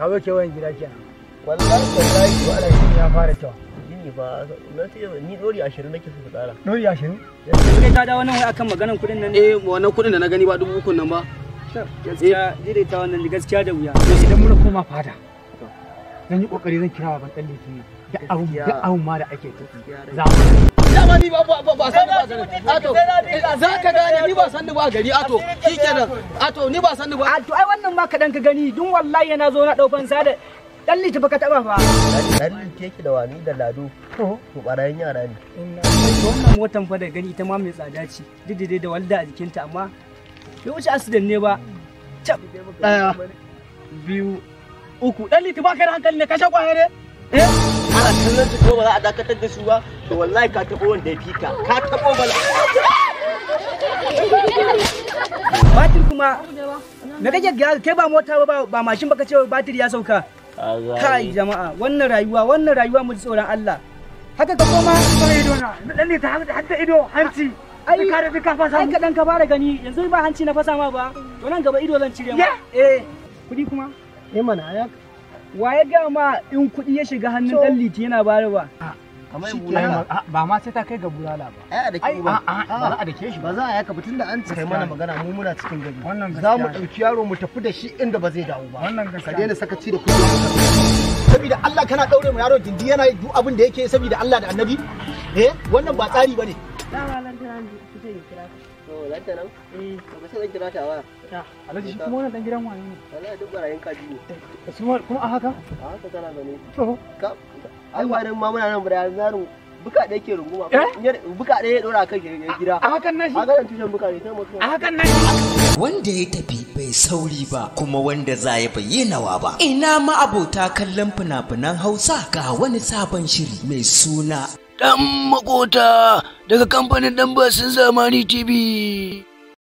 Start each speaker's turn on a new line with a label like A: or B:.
A: ka zo kewayen gida kenan.
B: wallahi wallahi
A: Wala shi ya fara kyau.
B: gini ba na ce ni dori 20 nake so tsara.
A: Dori 20?
C: Kai ka dawo nan wai akan maganan kuɗin nan ne?
D: wannan kuɗin da na gani ba 3,000 nan ba.
C: Gaskiya daidaita wannan gaskiya da wuya.
A: Idan muna koma fada. Zan yi kokari zan kira baban dan litini. Da abun ma da ake tafi.
D: Dama ni ba san ba gari. Ato za ka gane ni ba san ba gari ato shikenan. Ato ni ba san ba.
C: A to ai wannan ma kaɗan ka gani dun wallahi yana zo na ɗaukan sa da ɗan liti baka taɓa fa.
B: Dan keke da wani da lado to barayin yara ne.
C: Wannan motan fa da gani ita ma mai tsada ce. Didide da walda a jikinta amma bai wuce accident ne ba. Cap 1 2 3 ɗan liti baka da hankali ne ka sha kwaye ne?
B: Ana kallon su ko ba za a dakatar da su ba to wallahi ka taɓo wanda ya fika ka taɓo bala.
C: Batir kuma me kake ga kai ba mota ba mashin baka ce batir ya sauka. Kai jama'a wannan rayuwa mu ji tsoron Allah. Haka ka koma
A: Sai ido na. Dan ne ta hadda ido hanci.
C: ai
A: ka da ka fasa.
C: ai kaɗan ka fara gani yanzu ba hanci na fasa ma ba to nan gaba ido zan cire ma. Kuɗi kuma
B: Mana ya
C: wa ya ga ma in kuɗi ya shiga hannun ɗan liti yana bayarwa.
B: kamar bulala.
A: Ba ma sai ta kai ga bulala ba.
B: Ai a dake ba.
A: Ba za a dake shi ba.
B: Ba za a yaka batun da an kai mana magana mu muna cikin gari.
A: Wannan gaskiya.
B: Za mu ɗauki yaro mu tafi da shi inda ba zai dawo ba.
A: Wannan
B: Ka
A: gaskiya.
B: daina sakaci da kuɗi. Saboda Allah kana daure mu yaro gindi yana yi duk abin da yake saboda Allah da Annabi. Wannan ba tsari bane.
C: Dama lantaran kusa ya kira ka.
B: To lantaran? Ba sai zan kira ta waya.
A: Alhaji shi kuma wannan dan gidan wani ne.
B: Wallahi duk barayin kaji ne.
A: Kuma a haka?
B: A haka kana gani.
A: To.
B: Ka ai warin ma muna nan barayin zaru. Buka da yake runguma. Buka da ya dora kan gida.
A: A hakan nan shi.
B: A garan tushen buka ne sai mutum.
A: A hakan nan shi.
E: Wanda ya tafi bai sauri ba kuma wanda za ya bayyanawa ba. Ina ma abota kallon fina-finan Hausa ga wani sabon shiri mai suna Dan Makota daga kamfanin Dan Basin Zamani TV.